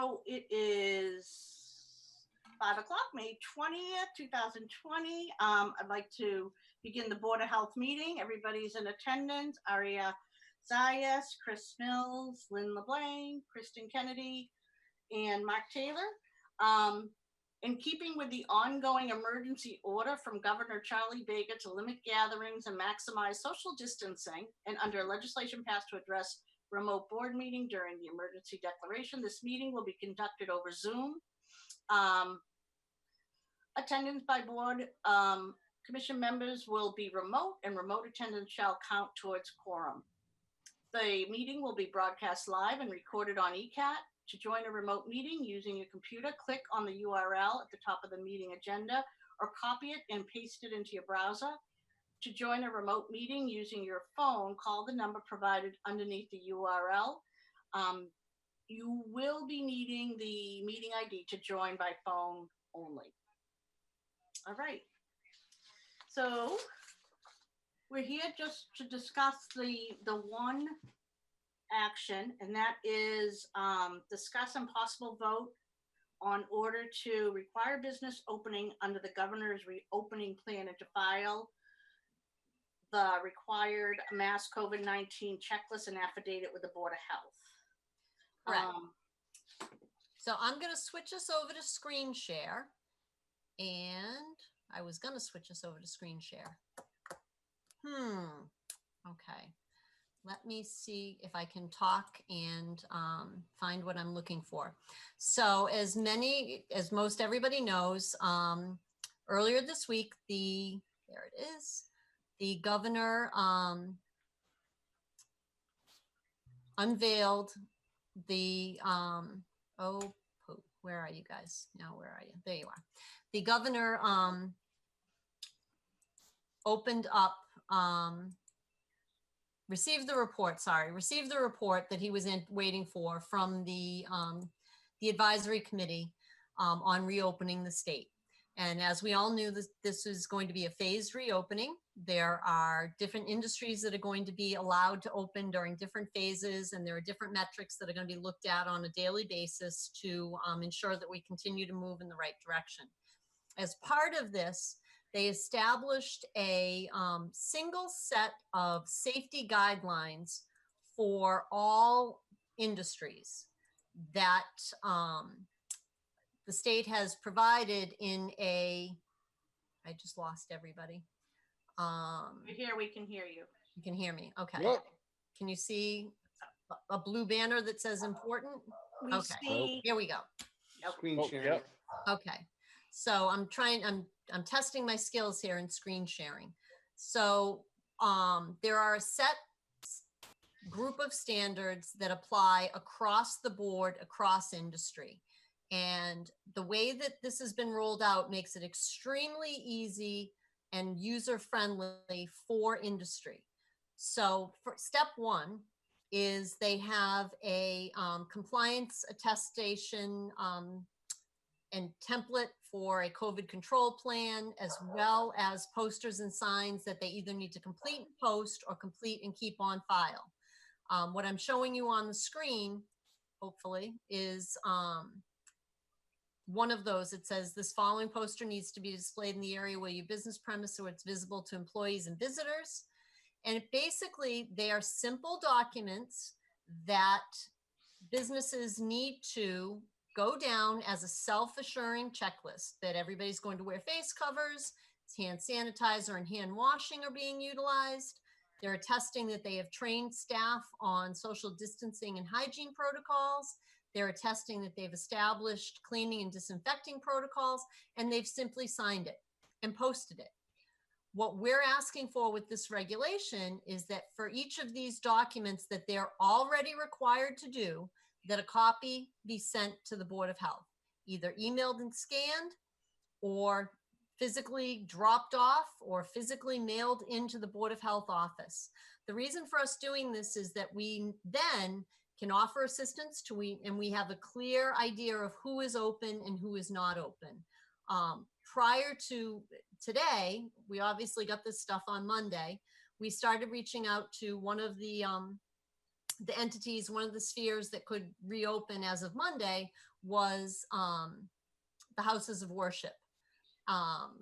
So it is 5 o'clock, May 20th, 2020. I'd like to begin the Board of Health meeting. Everybody's in attendance. Aria Zayas, Chris Mills, Lynn LeBlanc, Kristen Kennedy, and Mark Taylor. In keeping with the ongoing emergency order from Governor Charlie Baker to limit gatherings and maximize social distancing, and under legislation passed to address remote board meeting during the emergency declaration, this meeting will be conducted over Zoom. Attendance by board commission members will be remote, and remote attendance shall count towards quorum. The meeting will be broadcast live and recorded on ECAT. To join a remote meeting using your computer, click on the URL at the top of the meeting agenda or copy it and paste it into your browser. To join a remote meeting using your phone, call the number provided underneath the URL. You will be needing the meeting ID to join by phone only. All right. So we're here just to discuss the one action, and that is discuss and possible vote on order to require business opening under the governor's reopening plan and to file the required mass COVID-19 checklist and affidavit with the Board of Health. Right. So I'm going to switch us over to screen share, and I was going to switch us over to screen share. Okay. Let me see if I can talk and find what I'm looking for. So as most everybody knows, earlier this week, there it is, the governor unveiled the, where are you guys? Now, where are you? There you are. The governor opened up, received the report that he was waiting for from the advisory committee on reopening the state. And as we all knew, this is going to be a phased reopening. There are different industries that are going to be allowed to open during different phases, and there are different metrics that are going to be looked at on a daily basis to ensure that we continue to move in the right direction. As part of this, they established a single set of safety guidelines for all industries that the state has provided in a, I just lost everybody. We're here, we can hear you. You can hear me, okay. Yep. Can you see a blue banner that says important? We see. Here we go. Screen sharing. Yep. Okay, so I'm testing my skills here in screen sharing. So there are a set group of standards that apply across the board, across industry. And the way that this has been rolled out makes it extremely easy and user-friendly for industry. So for step one is they have a compliance attestation and template for a COVID control plan, as well as posters and signs that they either need to complete and post or complete and keep on file. What I'm showing you on the screen, hopefully, is one of those. It says this following poster needs to be displayed in the area where your business premise so it's visible to employees and visitors. And basically, they are simple documents that businesses need to go down as a self-assuring checklist that everybody's going to wear face covers, hand sanitizer and hand washing are being utilized. They're attesting that they have trained staff on social distancing and hygiene protocols. They're attesting that they've established cleaning and disinfecting protocols, and they've simply signed it and posted it. What we're asking for with this regulation is that for each of these documents that they're already required to do, that a copy be sent to the Board of Health, either emailed and scanned or physically dropped off or physically mailed into the Board of Health office. The reason for us doing this is that we then can offer assistance and we have a clear idea of who is open and who is not open. Prior to today, we obviously got this stuff on Monday. We started reaching out to one of the the entities, one of the spheres that could reopen as of Monday was the houses of worship.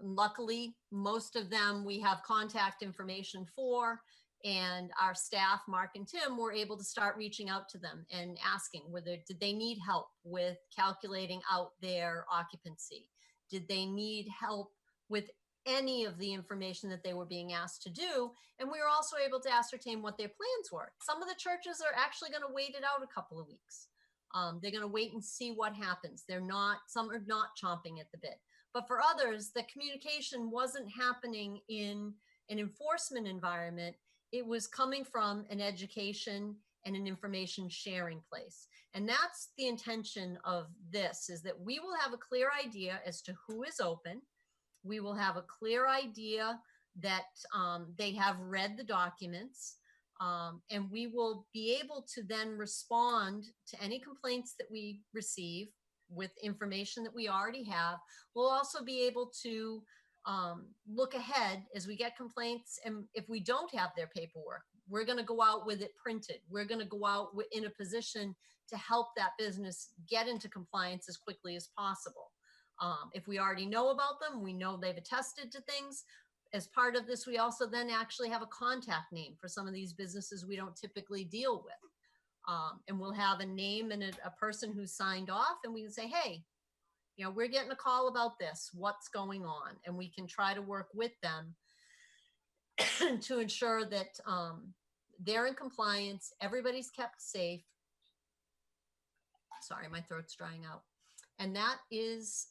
Luckily, most of them we have contact information for, and our staff, Mark and Tim, were able to start reaching out to them and asking whether did they need help with calculating out their occupancy? Did they need help with any of the information that they were being asked to do? And we were also able to ascertain what their plans were. Some of the churches are actually going to wait it out a couple of weeks. They're going to wait and see what happens. Some are not chomping at the bit. But for others, the communication wasn't happening in an enforcement environment. It was coming from an education and an information sharing place. And that's the intention of this, is that we will have a clear idea as to who is open. We will have a clear idea that they have read the documents. And we will be able to then respond to any complaints that we receive with information that we already have. We'll also be able to look ahead as we get complaints. And if we don't have their paperwork, we're going to go out with it printed. We're going to go out in a position to help that business get into compliance as quickly as possible. If we already know about them, we know they've attested to things. As part of this, we also then actually have a contact name for some of these businesses we don't typically deal with. And we'll have a name and a person who signed off, and we can say, hey, we're getting a call about this. What's going on? And we can try to work with them to ensure that they're in compliance. Everybody's kept safe. Sorry, my throat's drying out. And that is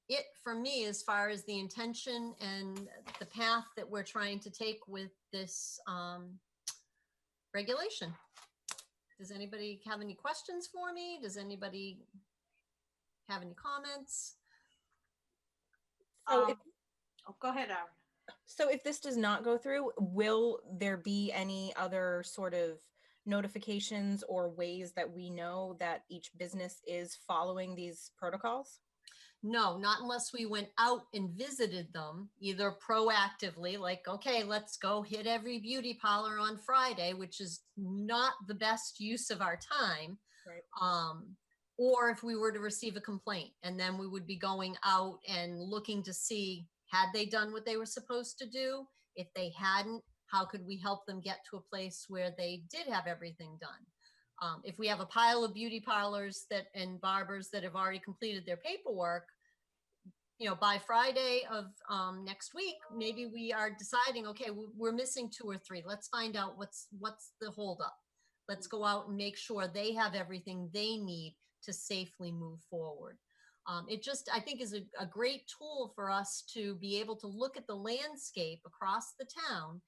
it for me as far as the intention and the path that we're trying to take with this regulation. Does anybody have any questions for me? Does anybody have any comments? So go ahead, Aaron. So if this does not go through, will there be any other sort of notifications or ways that we know that each business is following these protocols? No, not unless we went out and visited them, either proactively, like, okay, let's go hit every beauty parlor on Friday, which is not the best use of our time. Right. Or if we were to receive a complaint, and then we would be going out and looking to see, had they done what they were supposed to do? If they hadn't, how could we help them get to a place where they did have everything done? If we have a pile of beauty parlors and barbers that have already completed their paperwork, by Friday of next week, maybe we are deciding, okay, we're missing 2 or 3. Let's find out what's the holdup. Let's go out and make sure they have everything they need to safely move forward. It just, I think, is a great tool for us to be able to look at the landscape across the town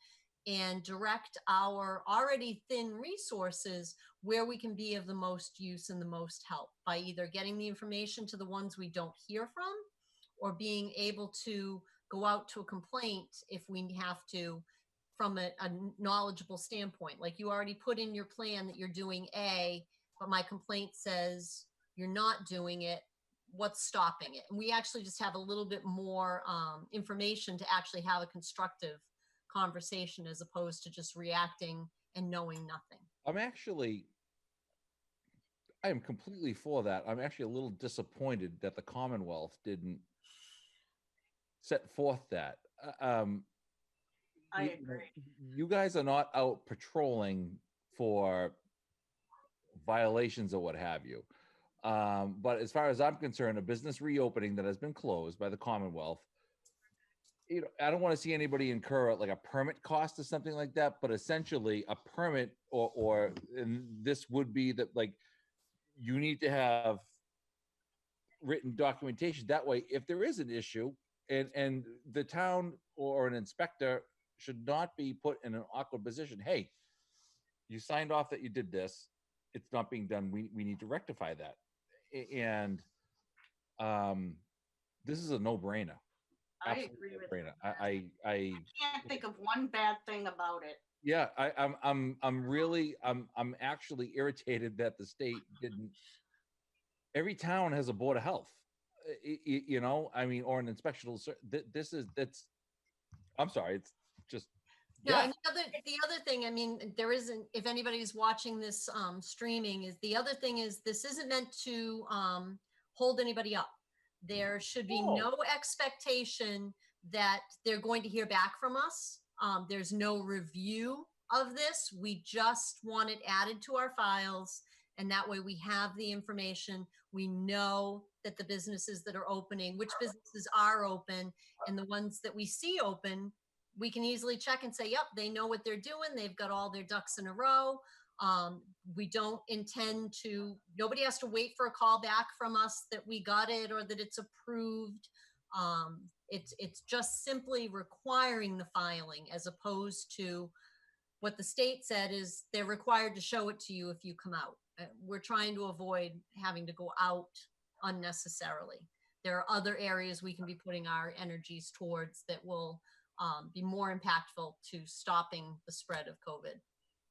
and direct our already thin resources where we can be of the most use and the most help, by either getting the information to the ones we don't hear from, or being able to go out to a complaint if we have to, from a knowledgeable standpoint. Like, you already put in your plan that you're doing A, but my complaint says you're not doing it. What's stopping it? And we actually just have a little bit more information to actually have a constructive conversation, as opposed to just reacting and knowing nothing. I am completely for that. I'm actually a little disappointed that the Commonwealth didn't set forth that. I agree. You guys are not out patrolling for violations or what have you. But as far as I'm concerned, a business reopening that has been closed by the Commonwealth, I don't want to see anybody incur like a permit cost or something like that, but essentially a permit or and this would be that, like, you need to have written documentation. That way, if there is an issue, and the town or an inspector should not be put in an awkward position. Hey, you signed off that you did this. It's not being done. We need to rectify that. And this is a no-brainer. I agree with you. I can't think of one bad thing about it. Yeah, I'm actually irritated that the state didn't. Every town has a board of health, or an inspectional. I'm sorry, it's just No, Yeah. and the other thing, I mean, there isn't, if anybody's watching this streaming, is the other thing is this isn't meant to hold anybody up. There should be no expectation that they're going to hear back from us. There's no review of this. We just want it added to our files, and that way we have the information. We know that the businesses that are opening, which businesses are open, and the ones that we see open, we can easily check and say, yep, they know what they're doing. They've got all their ducks in a row. We don't intend to, nobody has to wait for a call back from us that we got it or that it's approved. It's just simply requiring the filing, as opposed to what the state said is they're required to show it to you if you come out. We're trying to avoid having to go out unnecessarily. There are other areas we can be putting our energies towards that will be more impactful to stopping the spread of COVID.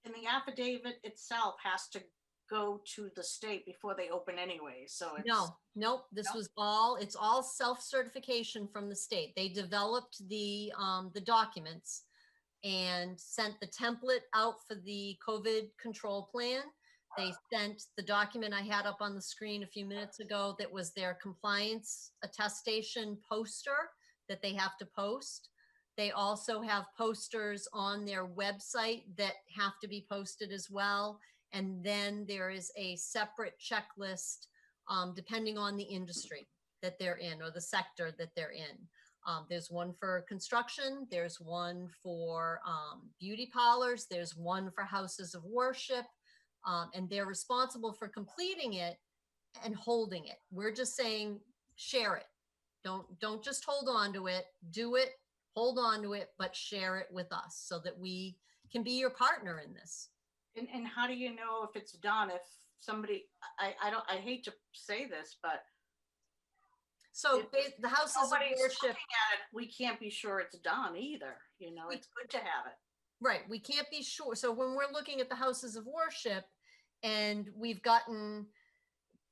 And the affidavit itself has to go to the state before they open anyway. So it's, Nope. This was all, it's all self-certification from the state. They developed the documents and sent the template out for the COVID control plan. They sent the document I had up on the screen a few minutes ago that was their compliance attestation poster that they have to post. They also have posters on their website that have to be posted as well. And then there is a separate checklist depending on the industry that they're in or the sector that they're in. There's one for construction, there's one for beauty parlors, there's one for houses of worship, and they're responsible for completing it and holding it. We're just saying, share it. Don't just hold on to it, do it, hold on to it, but share it with us so that we can be your partner in this. and how do you know if it's done? If somebody, I hate to say this, but So if the houses of nobody's worship, looking at it, we can't be sure it's done either. You know, it's good to have it. right, we can't be sure. So when we're looking at the houses of worship and we've gotten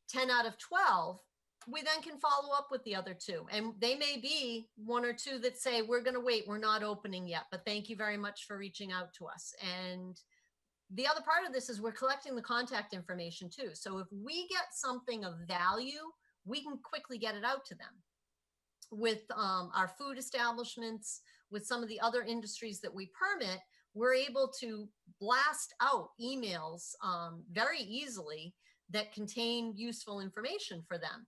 10 out of 12, we then can follow up with the other two. And they may be one or two that say, we're going to wait, we're not opening yet, but thank you very much for reaching out to us. And the other part of this is we're collecting the contact information too. So if we get something of value, we can quickly get it out to them. With our food establishments, with some of the other industries that we permit, we're able to blast out emails very easily that contain useful information for them.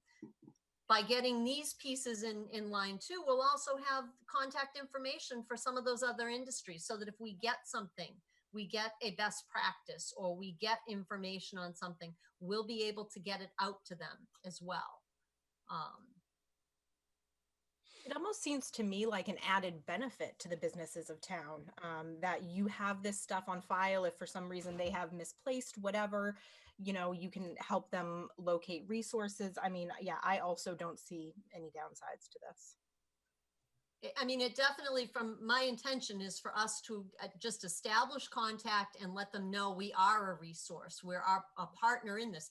By getting these pieces in line too, we'll also have contact information for some of those other industries, so that if we get something, we get a best practice or we get information on something, we'll be able to get it out to them as well. It almost seems to me like an added benefit to the businesses of town, that you have this stuff on file. If for some reason they have misplaced whatever, you know, you can help them locate resources. I mean, yeah, I also don't see any downsides to this. I mean, it definitely, from my intention is for us to just establish contact and let them know we are a resource. We're a partner in this.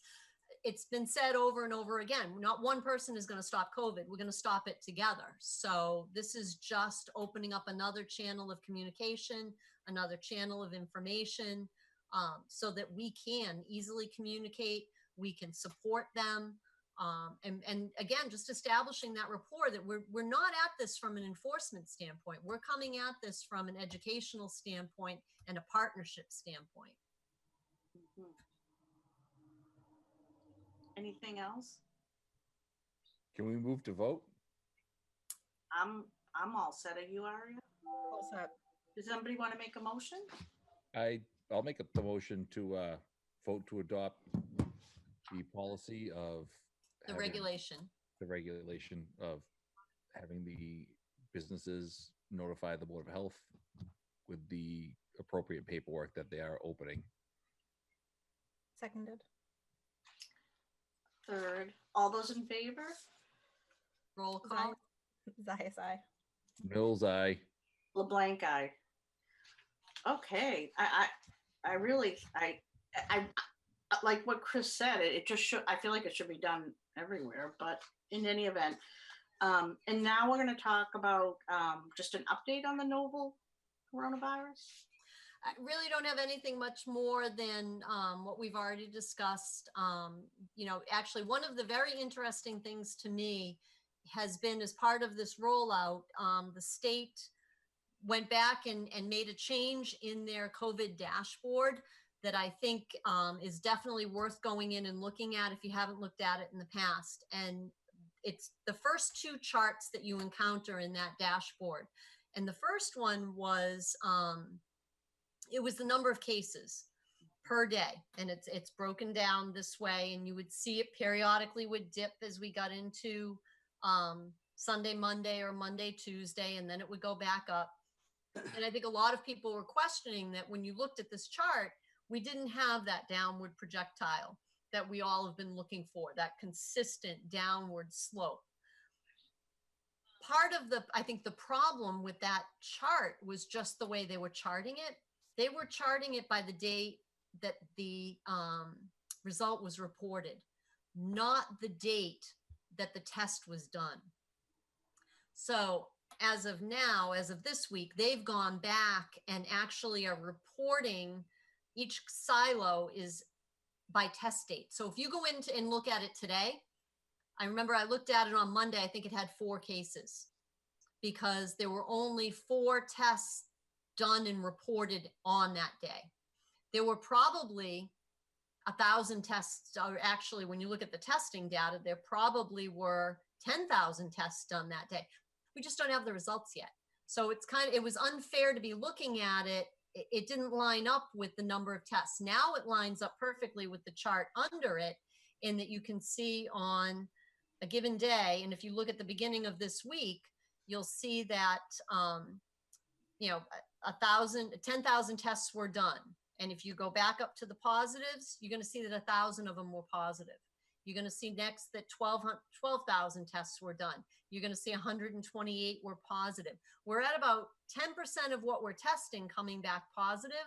It's been said over and over again, not one person is going to stop COVID. We're going to stop it together. So this is just opening up another channel of communication, another channel of information, so that we can easily communicate, we can support them. And again, just establishing that rapport that we're not at this from an enforcement standpoint. We're coming at this from an educational standpoint and a partnership standpoint. Mhm. Anything else? Can we move to vote? I'm all set. Are you, Aria? All set. Does somebody want to make a motion? I'll make the motion to vote to adopt the policy of The having regulation. the regulation of having the businesses notify the Board of Health with the appropriate paperwork that they are opening. Seconded. Third. All those in favor? Roll call. Zayas, aye. Mills, aye. LeBlanc, aye. Okay. I really, I like what Chris said. It just should, I feel like it should be done everywhere, but in any event. And now we're going to talk about just an update on the Noble coronavirus? I really don't have anything much more than what we've already discussed. Actually, one of the very interesting things to me has been, as part of this rollout, the state went back and made a change in their COVID dashboard that I think is definitely worth going in and looking at if you haven't looked at it in the past. And it's the first two charts that you encounter in that dashboard. And the first one was, it was the number of cases per day. And it's broken down this way. And you would see it periodically would dip as we got into Sunday, Monday, or Monday, Tuesday, and then it would go back up. And I think a lot of people were questioning that when you looked at this chart, we didn't have that downward projectile that we all have been looking for, that consistent downward slope. Part of I think the problem with that chart was just the way they were charting it. They were charting it by the date that the result was reported, not the date that the test was done. So as of now, as of this week, they've gone back and actually are reporting, each silo is by test date. So if you go in and look at it today, I remember I looked at it on Monday, I think it had 4 cases because there were only 4 tests done and reported on that day. There were probably 1,000 tests, or actually when you look at the testing data, there probably were 10,000 tests done that day. We just don't have the results yet. So it was unfair to be looking at it. It didn't line up with the number of tests. Now it lines up perfectly with the chart under it, in that you can see on a given day. And if you look at the beginning of this week, you'll see that, 10,000 tests were done. And if you go back up to the positives, you're going to see that 1,000 of them were positive. You're going to see next that 12,000 tests were done. You're going to see 128 were positive. We're at about 10% of what we're testing coming back positive,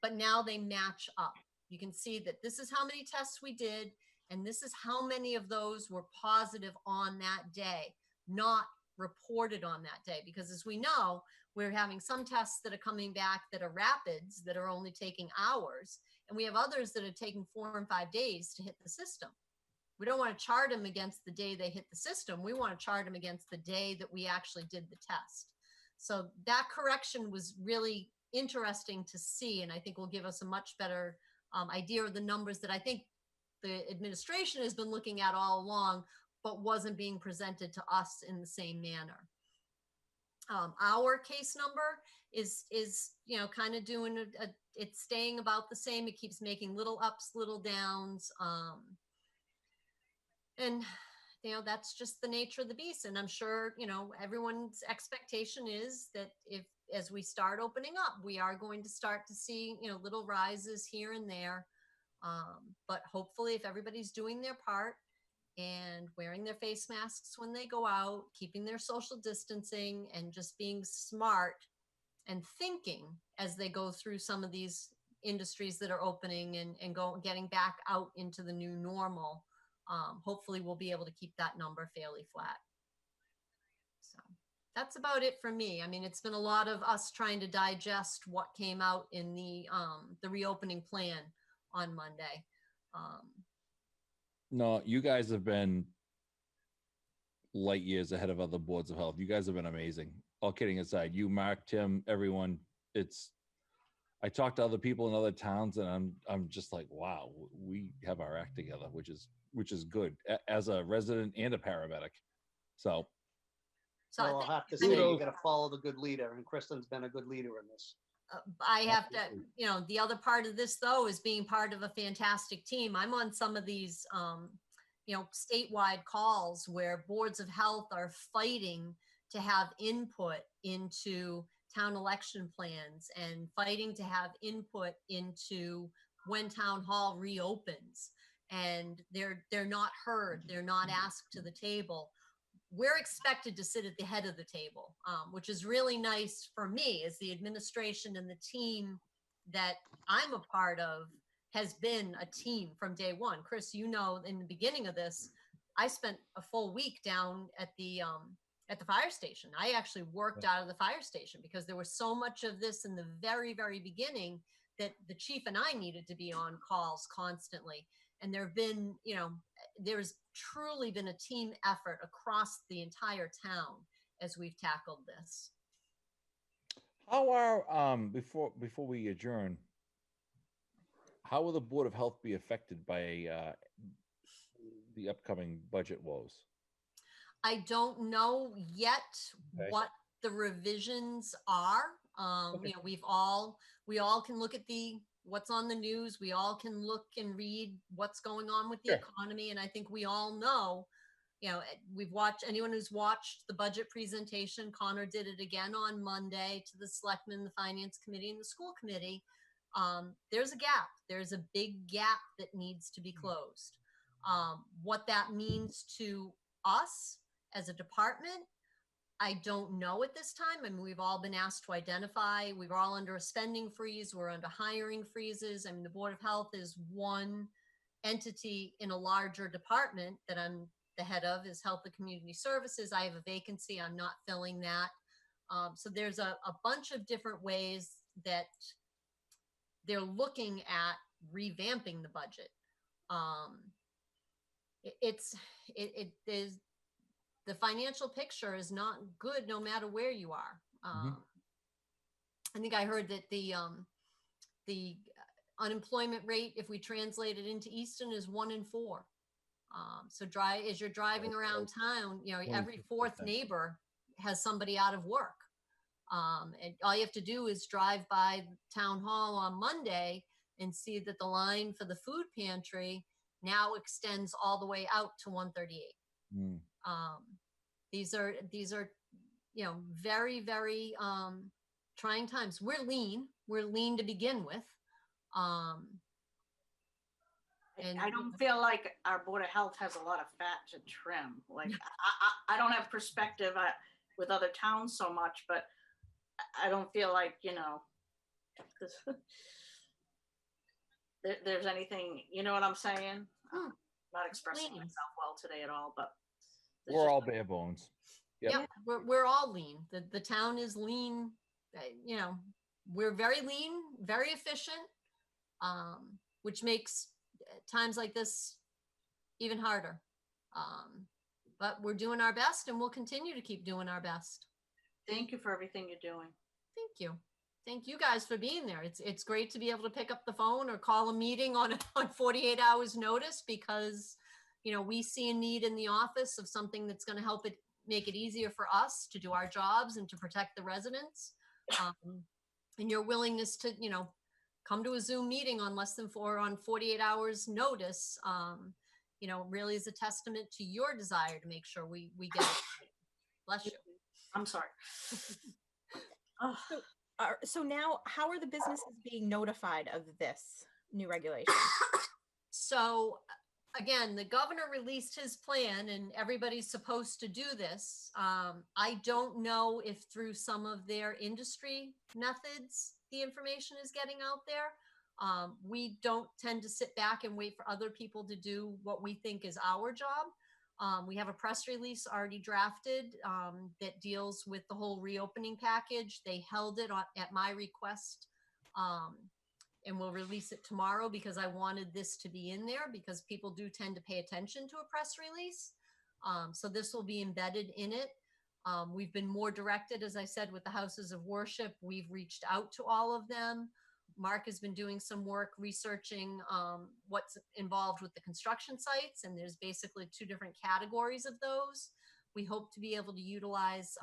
but now they match up. You can see that this is how many tests we did, and this is how many of those were positive on that day, not reported on that day. Because as we know, we're having some tests that are coming back that are rapids, that are only taking hours, and we have others that are taking 4 and 5 days to hit the system. We don't want to chart them against the day they hit the system. We want to chart them against the day that we actually did the test. So that correction was really interesting to see, and I think will give us a much better idea of the numbers that I think the administration has been looking at all along, but wasn't being presented to us in the same manner. Our case number is kind of doing it's staying about the same. It keeps making little ups, little downs. And, that's just the nature of the beast. And I'm sure, everyone's expectation is that as we start opening up, we are going to start to see, little rises here and there. But hopefully if everybody's doing their part and wearing their face masks when they go out, keeping their social distancing, and just being smart and thinking as they go through some of these industries that are opening and getting back out into the new normal, hopefully we'll be able to keep that number fairly flat. So that's about it for me. I mean, it's been a lot of us trying to digest what came out in the reopening plan on Monday. No, you guys have been light years ahead of other boards of health. You guys have been amazing. All kidding aside, you, Mark, Tim, everyone. I talk to other people in other towns, and I'm just like, wow, we have our act together, which is good as a resident and a paramedic. So I'll have to say you got to follow the good leader, and Kristen's been a good leader in this. I have to, the other part of this though is being part of a fantastic team. I'm on some of these, statewide calls where boards of health are fighting to have input into town election plans and fighting to have input into when town hall reopens, and they're not heard. They're not asked to the table. We're expected to sit at the head of the table, which is really nice for me, as the administration and the team that I'm a part of has been a team from day one. Chris, in the beginning of this, I spent a full week down at the at the fire station. I actually worked out of the fire station because there was so much of this in the very, very beginning that the chief and I needed to be on calls constantly. And there have been, there's truly been a team effort across the entire town as we've tackled this. How are, before we adjourn, how will the Board of Health be affected by the upcoming budget woes? I don't know yet Okay. what the revisions are. Okay. We all can look at what's on the news. We all can look and read what's going on with the Sure. economy. And I think we all know, anyone who's watched the budget presentation, Connor did it again on Monday to the selectmen, the finance committee, and the school committee. There's a gap. There's a big gap that needs to be closed. What that means to us as a department, I don't know at this time. I mean, we've all been asked to identify. We're all under a spending freeze. We're under hiring freezes. I mean, the Board of Health is one entity in a larger department that I'm the head of, is Health and Community Services. I have a vacancy. I'm not filling that. So there's a bunch of different ways that they're looking at revamping the budget. It is, the financial picture is not good no matter where you are. I think I heard that the unemployment rate, if we translate it into Easton, is 1 in 4. So as you're driving around town, every fourth neighbor has somebody out of work. And all you have to do is drive by town hall on Monday and see that the line for the food pantry now extends all the way out to 138. These are very, very trying times. We're lean to begin with. And I don't feel like our Board of Health has a lot of fat to trim. Like I don't have perspective with other towns so much, but I don't feel like, there's anything, you know what I'm saying? I'm not expressing myself well today at all, but we're all bare bones. Yep. Yeah, we're all lean. The town is lean. We're very lean, very efficient, which makes times like this even harder. But we're doing our best, and we'll continue to keep doing our best. Thank you for everything you're doing. Thank you. Thank you guys for being there. It's great to be able to pick up the phone or call a meeting on 48 hours notice, because we see a need in the office of something that's going to help make it easier for us to do our jobs and to protect the residents. And your willingness to, come to a Zoom meeting on on 48 hours notice, really is a testament to your desire to make sure we get it right. Bless you. I'm sorry. So now, how are the businesses being notified of this new regulation? So again, the governor released his plan and everybody's supposed to do this. I don't know if through some of their industry methods, the information is getting out there. We don't tend to sit back and wait for other people to do what we think is our job. We have a press release already drafted that deals with the whole reopening package. They held it at my request, and we'll release it tomorrow because I wanted this to be in there, because people do tend to pay attention to a press release. So this will be embedded in it. We've been more directed, as I said, with the houses of worship. We've reached out to all of them. Mark has been doing some work researching what's involved with the construction sites, and there's basically 2 different categories of those. We hope to be able to utilize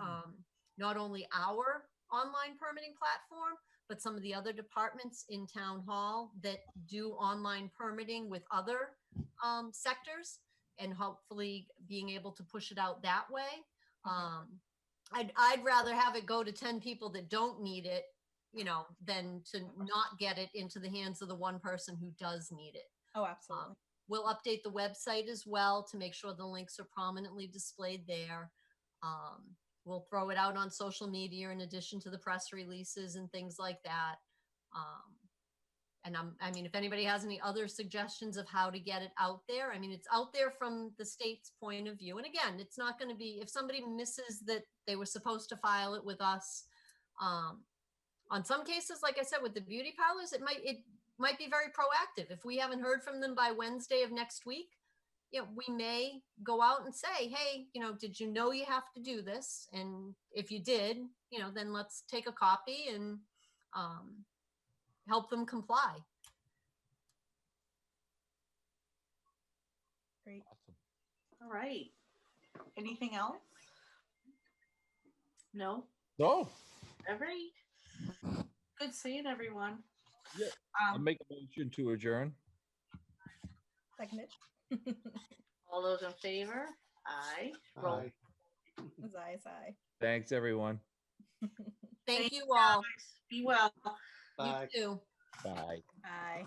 not only our online permitting platform, but some of the other departments in town hall that do online permitting with other sectors, and hopefully being able to push it out that way. I'd rather have it go to 10 people that don't need it, than to not get it into the hands of the one person who does need it. Oh, absolutely. We'll update the website as well to make sure the links are prominently displayed there. We'll throw it out on social media in addition to the press releases and things like that. And I mean, if anybody has any other suggestions of how to get it out there, I mean, it's out there from the state's point of view. And again, it's not going to be, if somebody misses that they were supposed to file it with us, on some cases, like I said, with the beauty parlors, it might be very proactive. If we haven't heard from them by Wednesday of next week, you know, we may go out and say, hey, you know, did you know you have to do this? And if you did, you know, then let's take a copy and help them comply. Great. Awesome. All right. Anything else? No? No. All right. Good seeing everyone. Yeah. I'll make a motion to adjourn. Second All those in favor? Aye. Roll. Aye. Aye. Thanks, everyone. Thank you all. Be well. Bye. You too. Bye. Aye.